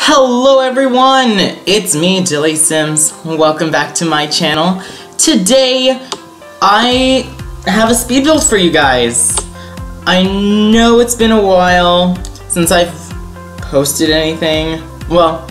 Hello everyone, it's me, Dilly Sims. Welcome back to my channel. Today, I have a speed build for you guys. I know it's been a while since I've posted anything. Well,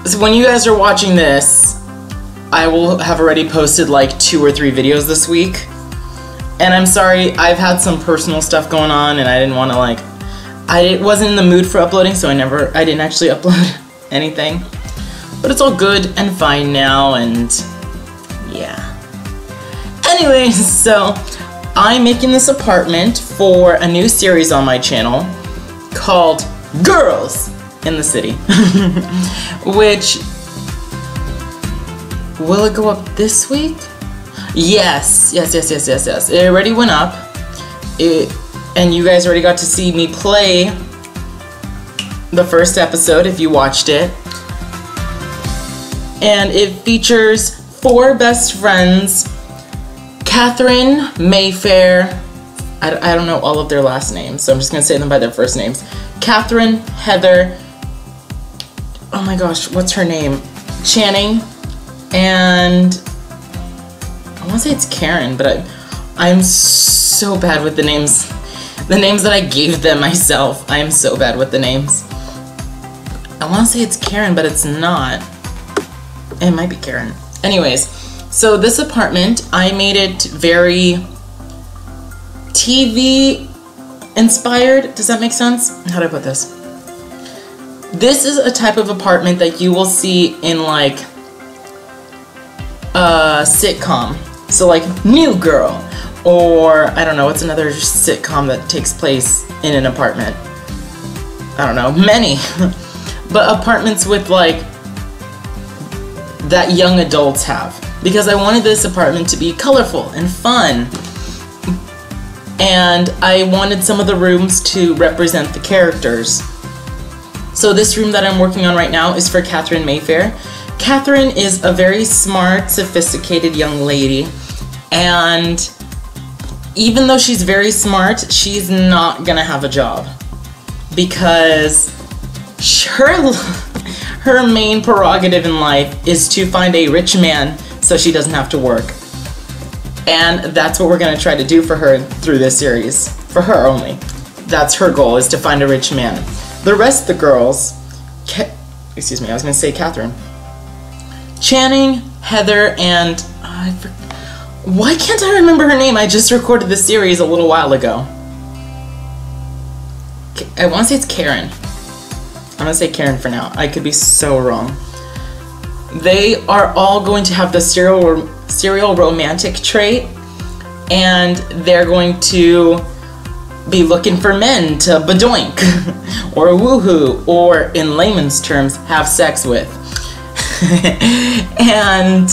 so when you guys are watching this, I will have already posted like 2 or 3 videos this week. And I'm sorry, I've had some personal stuff going on and I didn't want to I wasn't in the mood for uploading, so I didn't actually upload anything. But it's all good and fine now, and yeah. Anyways, so I'm making this apartment for a new series on my channel called Girls in the City. Which, will it go up this week? Yes. It already went up. And you guys already got to see me play the first episode if you watched it. And it features 4 best friends: Catherine, Mayfair, I don't know all of their last names, so I'm just gonna say them by their first names. Catherine, Heather, oh my gosh, what's her name? Channing, and I wanna say it's Karen, but I'm so bad with the names. The names that I gave them myself. I am so bad with the names. I want to say it's Karen, but it's not. It might be Karen. Anyways, so this apartment, I made it very TV inspired. Does that make sense? How do I put this? This is a type of apartment that you will see in like a sitcom. So like New Girl. Or, I don't know, what's another sitcom that takes place in an apartment? I don't know, many. But apartments with like, that young adults have. Because I wanted this apartment to be colorful and fun. And I wanted some of the rooms to represent the characters. So this room that I'm working on right now is for Catherine Mayfair. Catherine is a very smart, sophisticated young lady. And even though she's very smart, she's not gonna have a job because her main prerogative in life is to find a rich man so she doesn't have to work. And that's what we're gonna try to do for her through this series. For her only. That's her goal, is to find a rich man. The rest of the girls, excuse me, I was gonna say Catherine. Channing, Heather, and why can't I remember her name? I just recorded this series a little while ago. I want to say it's Karen. I'm going to say Karen for now. I could be so wrong. They are all going to have the serial romantic trait, and they're going to be looking for men to badoink, or woohoo, or in layman's terms, have sex with. And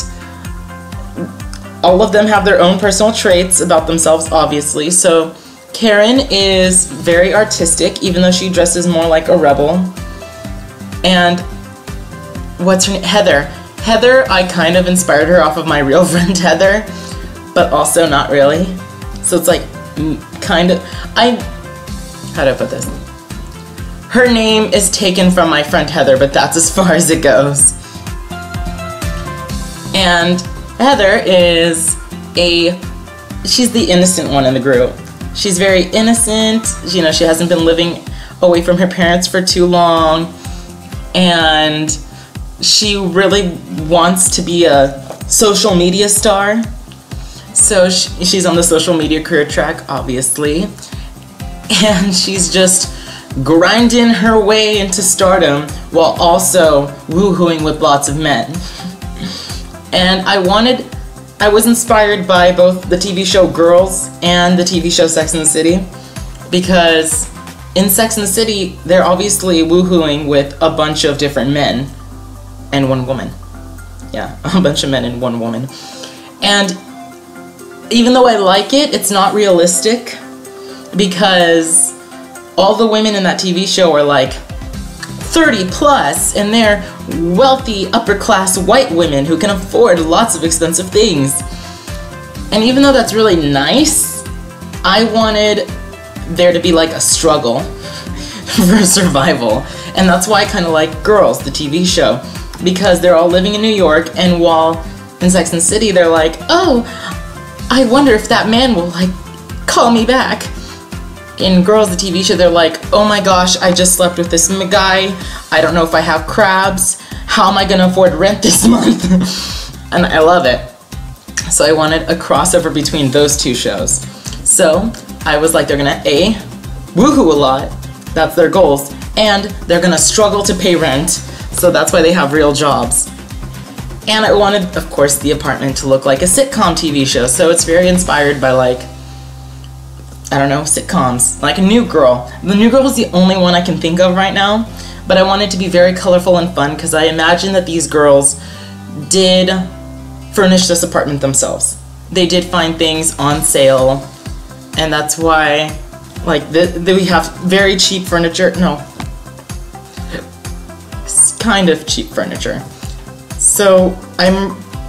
all of them have their own personal traits about themselves, obviously. So Karen is very artistic, even though she dresses more like a rebel. And what's her name? Heather. Heather, I kind of inspired her off of my real friend Heather, but also not really. So it's like, kind of, how do I put this? Her name is taken from my friend Heather, but that's as far as it goes. And Heather is she's the innocent one in the group. She's very innocent, you know, she hasn't been living away from her parents for too long, and she really wants to be a social media star. So she's on the social media career track, obviously, and she's just grinding her way into stardom while also woohooing with lots of men. And I was inspired by both the TV show Girls and the TV show Sex and the City, because in Sex and the City, they're obviously woohooing with a bunch of different men and one woman. Yeah, a bunch of men and one woman. And even though I like it, it's not realistic, because all the women in that TV show are like 30 plus, and they're wealthy, upper-class white women who can afford lots of expensive things. And even though that's really nice, I wanted there to be like a struggle for survival. And that's why I kind of like Girls, the TV show, because they're all living in New York, and while in Sex and the City they're like, oh, I wonder if that man will like call me back. In Girls, the TV show, they're like, oh my gosh, I just slept with this guy, I don't know if I have crabs, how am I gonna afford rent this month? And I love it. So I wanted a crossover between those two shows. So I was like, they're gonna A, woohoo a lot, that's their goals, and they're gonna struggle to pay rent, so that's why they have real jobs. And I wanted, of course, the apartment to look like a sitcom TV show, so it's very inspired by, like, I don't know, sitcoms, like a New Girl. The New Girl is the only one I can think of right now, but I want it to be very colorful and fun because I imagine that these girls did furnish this apartment themselves. They did find things on sale, and that's why, like, we have very cheap furniture. No, kind of cheap furniture. So I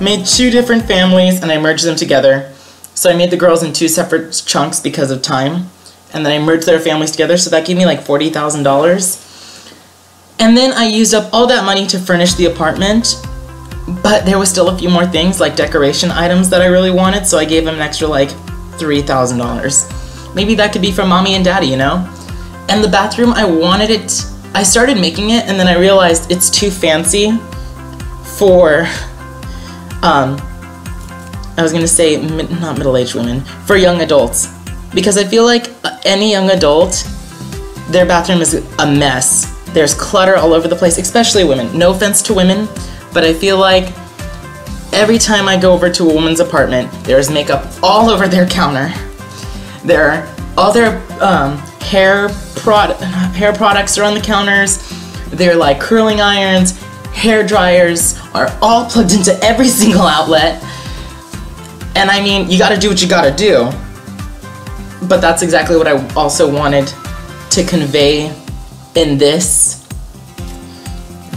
made 2 different families and I merged them together. So I made the girls in 2 separate chunks because of time, and then I merged their families together, so that gave me like $40,000. And then I used up all that money to furnish the apartment, but there was still a few more things like decoration items that I really wanted, so I gave them an extra like $3,000. Maybe that could be for mommy and daddy, you know? And the bathroom, I started making it, and then I realized it's too fancy for, I was gonna say, not middle-aged women, for young adults. Because I feel like any young adult, their bathroom is a mess. There's clutter all over the place, especially women. No offense to women, but I feel like every time I go over to a woman's apartment, there's makeup all over their counter. All their hair products are on the counters. They're like curling irons, hair dryers are all plugged into every single outlet. And I mean, you gotta do what you gotta do. But that's exactly what I also wanted to convey in this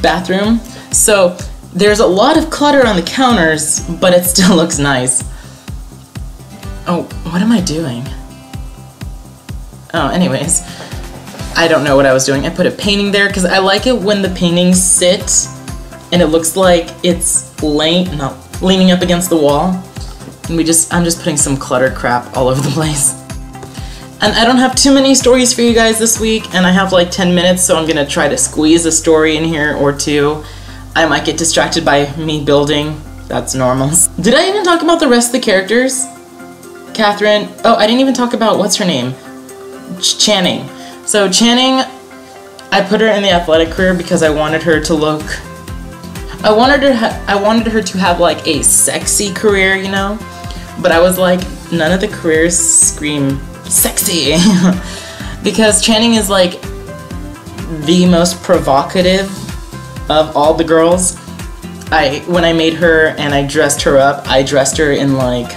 bathroom. So there's a lot of clutter on the counters, but it still looks nice. Oh, what am I doing? Oh, anyways, I don't know what I was doing. I put a painting there because I like it when the paintings sit and it looks like it's leaning up against the wall. And I'm just putting some cluttered crap all over the place. And I don't have too many stories for you guys this week, and I have like 10 minutes, so I'm gonna try to squeeze a story in here or 2. I might get distracted by me building. That's normal. Did I even talk about the rest of the characters? Catherine. Oh, I didn't even talk about, what's her name? Channing. So Channing, I put her in the athletic career because I wanted her to look, I wanted her to have like a sexy career, you know? But I was like, none of the careers scream sexy. Because Channing is like the most provocative of all the girls. When I made her and I dressed her up, I dressed her in like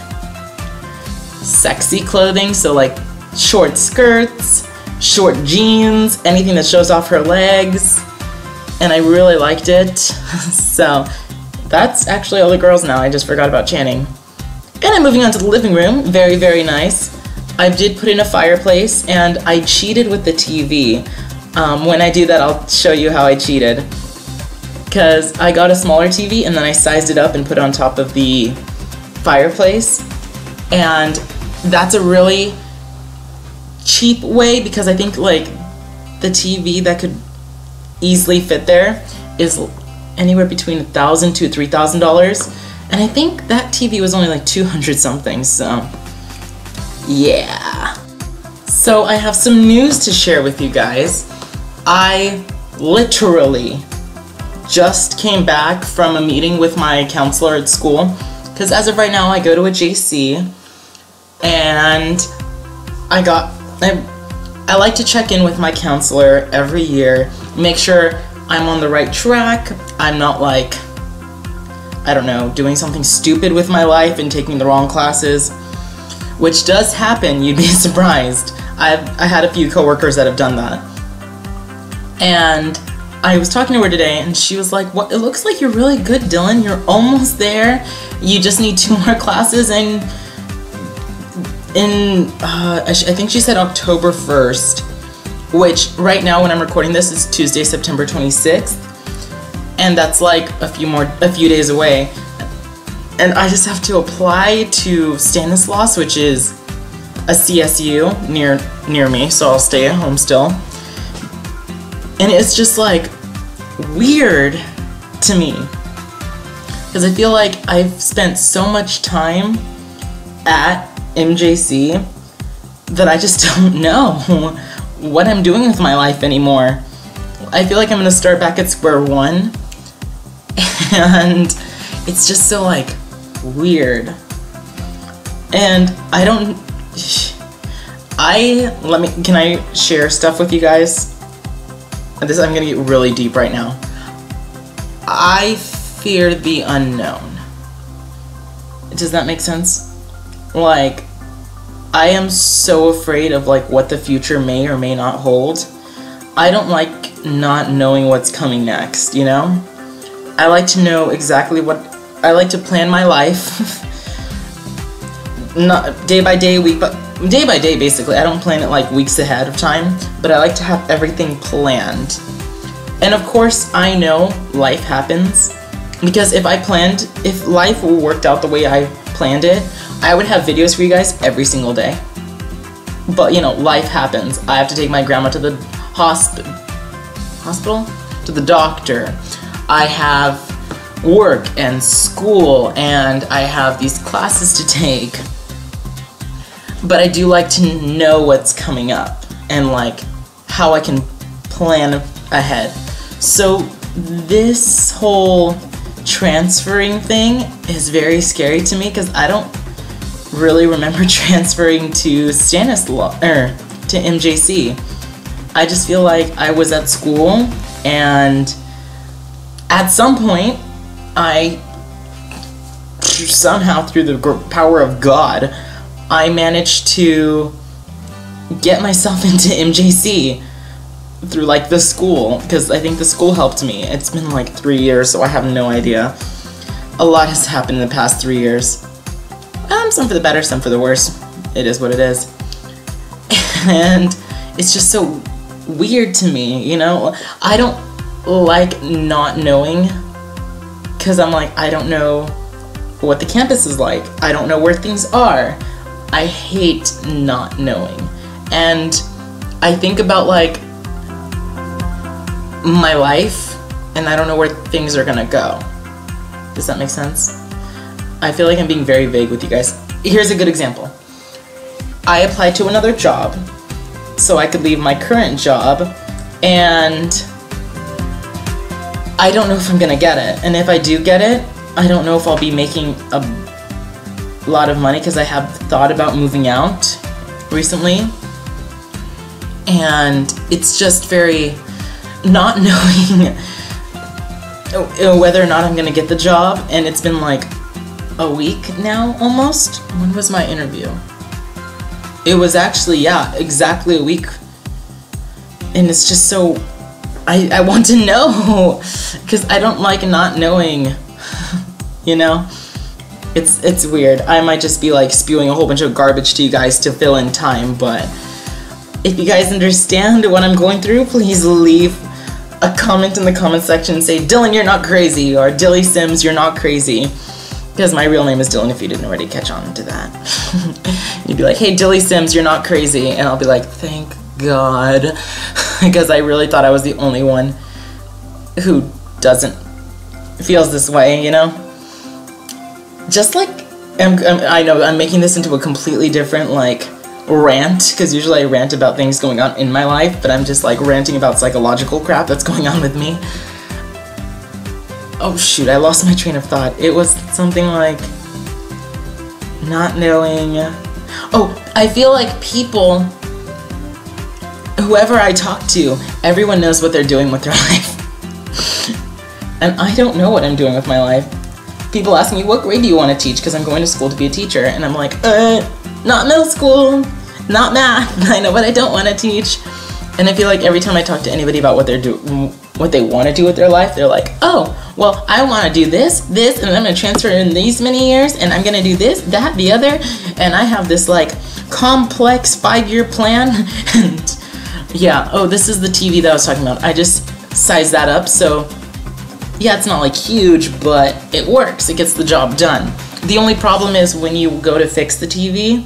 sexy clothing, so like short skirts, short jeans, anything that shows off her legs, and I really liked it. So that's actually all the girls now. I just forgot about Channing. And I'm moving on to the living room. Very, very nice. I did put in a fireplace, and I cheated with the TV. When I do that, I'll show you how I cheated. Because I got a smaller TV, and then I sized it up and put it on top of the fireplace. And that's a really cheap way, because I think like the TV that could easily fit there is anywhere between $1,000 to $3,000. And I think that TV was only like 200 something, so yeah. So I have some news to share with you guys. I literally just came back from a meeting with my counselor at school, because as of right now I go to a JC, and I like to check in with my counselor every year, make sure I'm on the right track, I'm not like, I don't know, doing something stupid with my life and taking the wrong classes, which does happen, you'd be surprised. I had a few coworkers that have done that. And I was talking to her today, and she was like, "What? It looks like you're really good, Dillon. You're almost there. You just need 2 more classes, and I think she said October 1st, which right now when I'm recording this is Tuesday, September 26th, and that's like a few days away. And I just have to apply to Stanislaus, which is a CSU near me, so I'll stay at home still. And it's just like weird to me, because I feel like I've spent so much time at MJC that I just don't know what I'm doing with my life anymore. I feel like I'm gonna start back at square one, and it's just so like weird. And can I share stuff with you guys? I'm gonna get really deep right now. I fear the unknown. Does that make sense? Like, I am so afraid of like what the future may or may not hold. I don't like not knowing what's coming next, you know? I like to know exactly I like to plan my life. Not day by day, day by day basically. I don't plan it like weeks ahead of time, but I like to have everything planned. And of course, I know life happens, because if life worked out the way I planned it, I would have videos for you guys every single day. But you know, life happens. I have to take my grandma to the hospital? To the doctor. I have work and school, and I have these classes to take. But I do like to know what's coming up and like how I can plan ahead. So this whole transferring thing is very scary to me, because I don't really remember transferring to Stanislaus or to MJC. I just feel like I was at school, and at some point I somehow, through the power of God, I managed to get myself into MJC through like the school, because I think the school helped me. It's been like 3 years, so I have no idea. A lot has happened in the past 3 years. Some for the better, some for the worse. It is what it is. And it's just so weird to me, you know? I don't like not knowing, because I'm like, I don't know what the campus is like. I don't know where things are. I hate not knowing. And I think about like my life, and I don't know where things are gonna go. Does that make sense? I feel like I'm being very vague with you guys. Here's a good example. I applied to another job so I could leave my current job, and I don't know if I'm gonna get it. And if I do get it, I don't know if I'll be making a lot of money, because I have thought about moving out recently. And it's just very not knowing whether or not I'm gonna get the job. And it's been like a week now almost. When was my interview? It was actually, yeah, exactly a week. And it's just so, I want to know, because I don't like not knowing, you know? It's weird. I might just be like spewing a whole bunch of garbage to you guys to fill in time, but if you guys understand what I'm going through, please leave a comment in the comment section and say, Dylan, you're not crazy, or Dilly Sims, you're not crazy. Because my real name is Dylan, if you didn't already catch on to that. You'd be like, hey, Dilly Sims, you're not crazy. And I'll be like, thank God. Because I really thought I was the only one who feels this way, you know? Just like, I know I'm making this into a completely different, like, rant, because usually I rant about things going on in my life, but I'm just, like, ranting about psychological crap that's going on with me. Oh shoot, I lost my train of thought. It was something like not knowing. Oh, I feel like people, whoever I talk to, everyone knows what they're doing with their life. And I don't know what I'm doing with my life. People ask me, what grade do you want to teach? Because I'm going to school to be a teacher. And I'm like, not middle school, not math. I know what I don't want to teach. And I feel like every time I talk to anybody about what they want to do with their life, they're like, oh, well, I want to do this, and I'm going to transfer in these many years, and I'm going to do this, that, the other, and I have this, like, complex 5-year plan, and Yeah, oh, this is the TV that I was talking about. I just sized that up, so yeah, it's not like huge, but it works. It gets the job done. The only problem is when you go to fix the TV,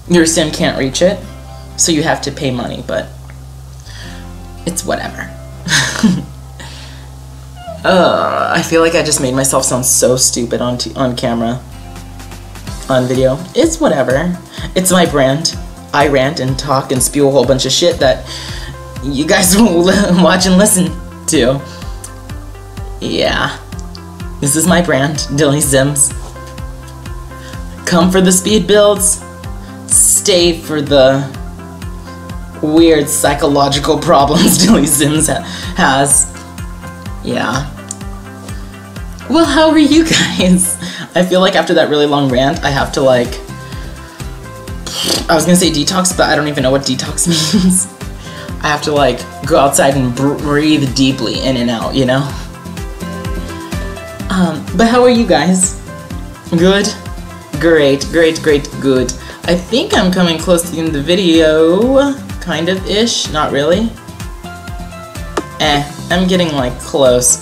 your sim can't reach it, so you have to pay money, but it's whatever. I feel like I just made myself sound so stupid on camera, on video. It's whatever. It's my brand. I rant and talk and spew a whole bunch of shit that you guys will watch and listen to. Yeah. This is my brand, Dilly Sims. Come for the speed builds, stay for the weird psychological problems Dilly Sims has. Yeah. Well, how are you guys? I feel like after that really long rant, I have to like, I was gonna say detox, but I don't even know what detox means. I have to like go outside and breathe deeply in and out, you know? But how are you guys? Good? Great, great, great, good. I think I'm coming close to the end of the video. Kind of-ish, not really. I'm getting like close.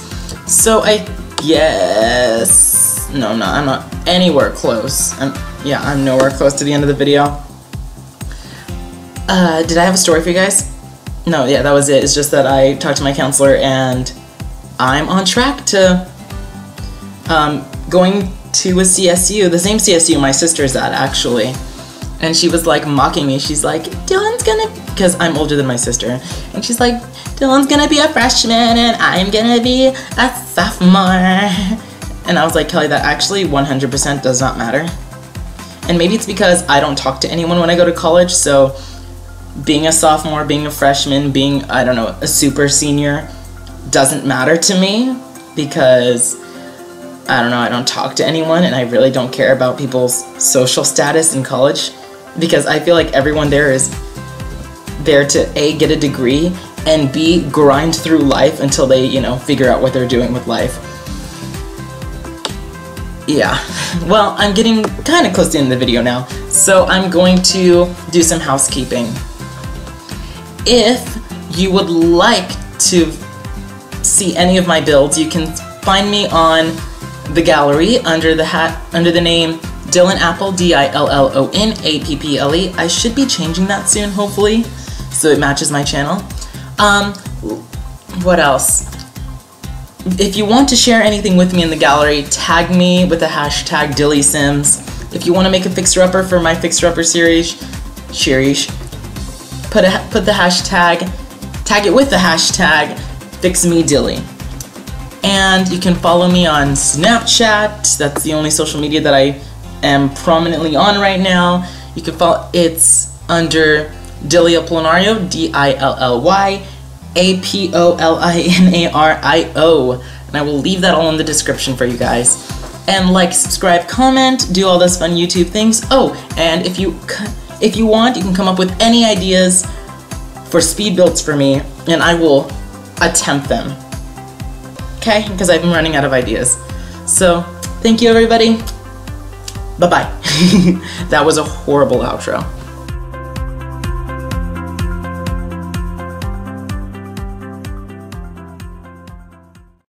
So I guess... No, I'm not anywhere close. I'm nowhere close to the end of the video. Did I have a story for you guys? No, yeah, that was it. It's just that I talked to my counselor and I'm on track to going to a CSU, the same CSU my sister's at, actually. And she was like mocking me. She's like, Dylan's gonna, because I'm older than my sister, and she's like, Dylan's gonna be a freshman and I'm gonna be a sophomore. And I was like, Kelly, that actually 100% does not matter. And maybe it's because I don't talk to anyone when I go to college, so being a sophomore, being a freshman, being, I don't know, a super senior doesn't matter to me because, I don't know, I don't talk to anyone and I really don't care about people's social status in college because I feel like everyone there is there to A, get a degree, and B, grind through life until they, you know, figure out what they're doing with life. Yeah, well, I'm getting kind of close to the end of the video now, so I'm going to do some housekeeping. If you would like to see any of my builds, you can find me on the gallery under the name DillonApple, DillonApple. I should be changing that soon, hopefully, so it matches my channel. What else? If you want to share anything with me in the gallery, tag me with the hashtag DillySims. If you want to make a fixer-upper for my fixer-upper series, put the hashtag, tag it with the hashtag FixMeDilly. And you can follow me on Snapchat. That's the only social media that I am prominently on right now. You can follow, it's under Dilly Apolinario, Dillyapolinario, and I will leave that all in the description for you guys. And like, subscribe, comment, do all those fun YouTube things. Oh, and if you want, you can come up with any ideas for speed builds for me, and I will attempt them. Okay? Because I've been running out of ideas. So, thank you everybody. Bye-bye. That was a horrible outro.